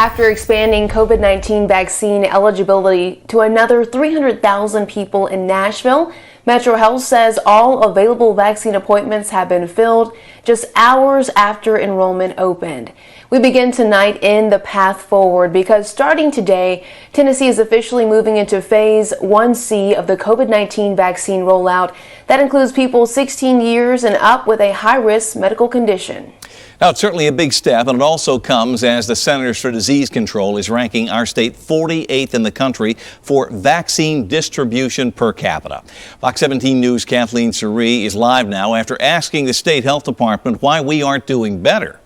After expanding COVID-19 vaccine eligibility to another 300,000 people in Nashville, Metro Health says all available vaccine appointments have been filled just hours after enrollment opened. We begin tonight in the path forward because starting today, Tennessee is officially moving into Phase 1C of the COVID-19 vaccine rollout. That includes people 16 years and up with a high-risk medical condition. Now, it's certainly a big step, and it also comes as the Centers for Disease Control is ranking our state 48th in the country for vaccine distribution per capita. Fox 17 News' Kathleen Surrey is live now after asking the state health department why we aren't doing better.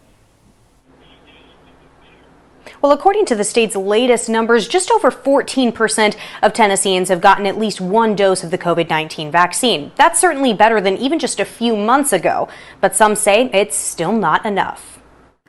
Well, according to the state's latest numbers, just over 14% of Tennesseans have gotten at least one dose of the COVID-19 vaccine. That's certainly better than even just a few months ago, but some say it's still not enough.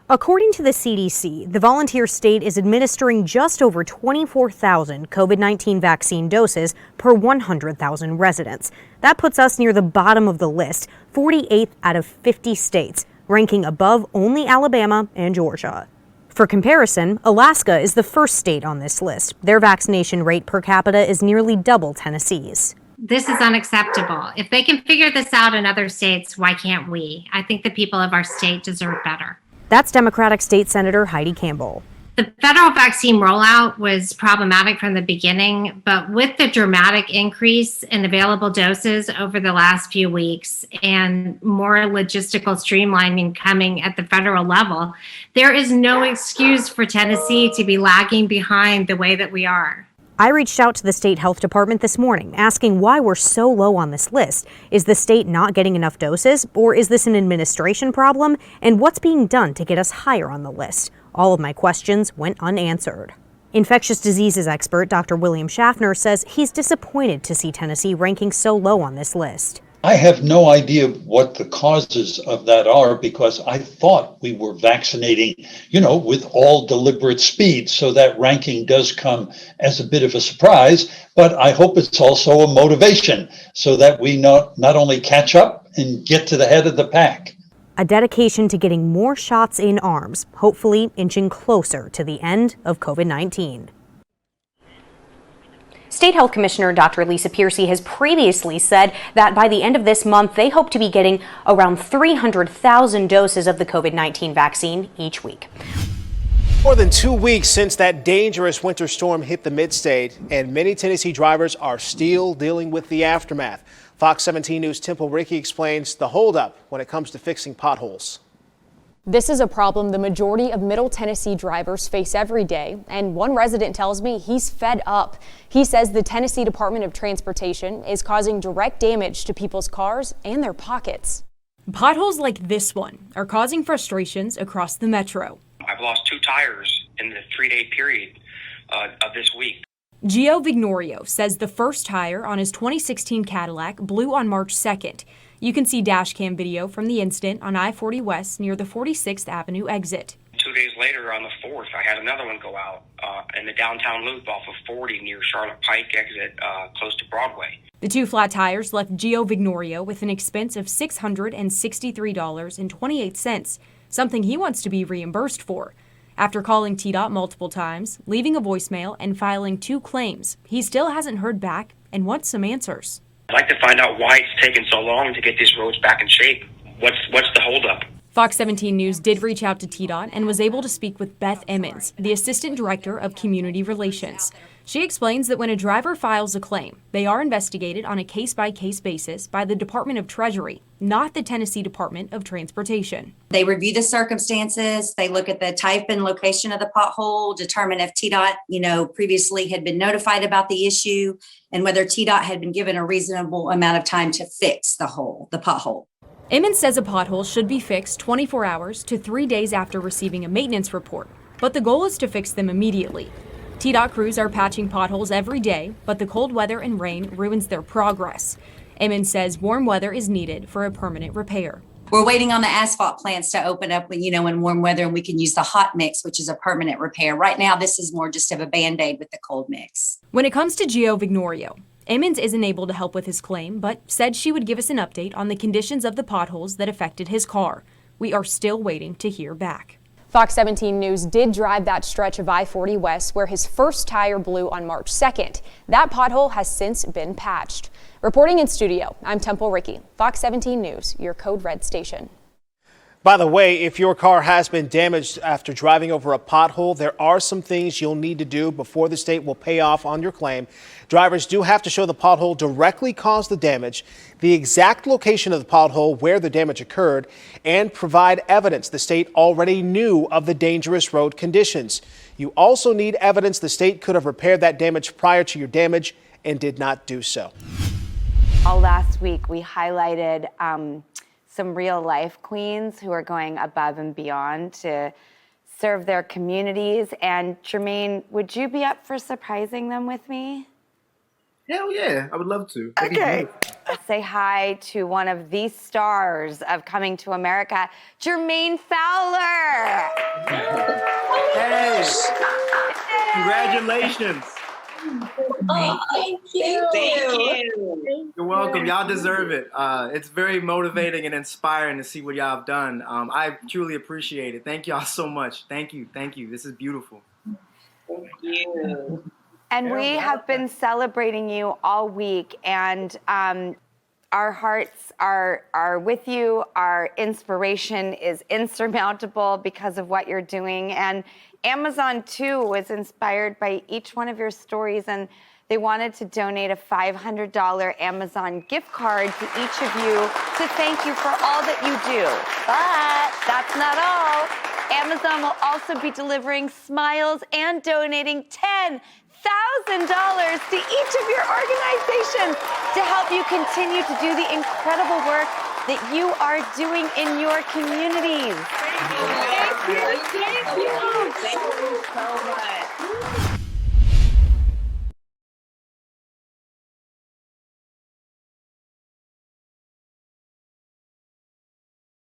According to the CDC, the volunteer state is administering just over 24,000 COVID-19 vaccine doses per 100,000 residents. That puts us near the bottom of the list, 48th out of 50 states, ranking above only Alabama and Georgia. For comparison, Alaska is the first state on this list. Their vaccination rate per capita is nearly double Tennessee's. This is unacceptable. If they can figure this out in other states, why can't we? I think the people of our state deserve better. That's Democratic State Senator Heidi Campbell. The federal vaccine rollout was problematic from the beginning, but with the dramatic increase in available doses over the last few weeks and more logistical streamlining coming at the federal level, there is no excuse for Tennessee to be lagging behind the way that we are. I reached out to the state health department this morning asking why we're so low on this list. Is the state not getting enough doses, or is this an administration problem? And what's being done to get us higher on the list? All of my questions went unanswered. Infectious diseases expert Dr. William Schaffner says he's disappointed to see Tennessee ranking so low on this list. I have no idea what the causes of that are, because I thought we were vaccinating, with all deliberate speed. So that ranking does come as a bit of a surprise, but I hope it's also a motivation so that we not only catch up and get to the head of the pack. A dedication to getting more shots in arms, hopefully inching closer to the end of COVID-19. State Health Commissioner Dr. Lisa Piercy has previously said that by the end of this month, they hope to be getting around 300,000 doses of the COVID-19 vaccine each week. More than 2 weeks since that dangerous winter storm hit the mid-state, and many Tennessee drivers are still dealing with the aftermath. Fox 17 News' Temple Rickey explains the holdup when it comes to fixing potholes. This is a problem the majority of Middle Tennessee drivers face every day, and one resident tells me he's fed up. He says the Tennessee Department of Transportation is causing direct damage to people's cars and their pockets. Potholes like this one are causing frustrations across the metro. I've lost 2 tires in the 3-day period of this week. Gio Vignorio says the first tire on his 2016 Cadillac blew on March 2nd. You can see dash cam video from the incident on I-40 West near the 46th Avenue exit. 2 days later, on the 4th, I had another one go out in the downtown loop off of 40 near Charlotte Pike exit close to Broadway. The 2 flat tires left Gio Vignorio with an expense of $663.28, something he wants to be reimbursed for. After calling TDOT multiple times, leaving a voicemail, and filing 2 claims, he still hasn't heard back and wants some answers. I'd like to find out why it's taken so long to get these roads back in shape. What's the holdup? Fox 17 News did reach out to TDOT and was able to speak with Beth Emmons, the Assistant Director of Community Relations. She explains that when a driver files a claim, they are investigated on a case-by-case basis by the Department of Treasury, not the Tennessee Department of Transportation. They review the circumstances, they look at the type and location of the pothole, determine if TDOT, previously had been notified about the issue, and whether TDOT had been given a reasonable amount of time to fix the pothole. Emmons says a pothole should be fixed 24 hours to 3 days after receiving a maintenance report, but the goal is to fix them immediately. TDOT crews are patching potholes every day, but the cold weather and rain ruins their progress. Emmons says warm weather is needed for a permanent repair. We're waiting on the asphalt plants to open up when, in warm weather, and we can use the hot mix, which is a permanent repair. Right now, this is more just of a Band-Aid with the cold mix. When it comes to Gio Vignorio, Emmons isn't able to help with his claim, but said she would give us an update on the conditions of the potholes that affected his car. We are still waiting to hear back. Fox 17 News did drive that stretch of I-40 West where his first tire blew on March 2nd. That pothole has since been patched. Reporting in studio, I'm Temple Ricky, Fox 17 News, your Code Red station. By the way, if your car has been damaged after driving over a pothole, there are some things you'll need to do before the state will pay off on your claim. Drivers do have to show the pothole directly caused the damage, the exact location of the pothole where the damage occurred, and provide evidence the state already knew of the dangerous road conditions. You also need evidence the state could have repaired that damage prior to your damage and did not do so. All last week, we highlighted some real life queens who are going above and beyond to serve their communities. And Jermaine, would you be up for surprising them with me? Hell yeah, I would love to. Okay. Say hi to one of the stars of Coming to America, Jermaine Fowler. Hey, congratulations. Thank you. You're welcome. Y'all deserve it. It's very motivating and inspiring to see what y'all have done. I truly appreciate it. Thank y'all so much. Thank you. Thank you. This is beautiful. Thank you. And we have been celebrating you all week, and our hearts are with you. Our inspiration is insurmountable because of what you're doing. And Amazon, too, was inspired by each one of your stories, and they wanted to donate a $500 Amazon gift card to each of you to thank you for all that you do. But that's not all. Amazon will also be delivering smiles and donating $10,000 to each of your organizations to help you continue to do the incredible work that you are doing in your communities. Thank you. Thank you. Thank you so much.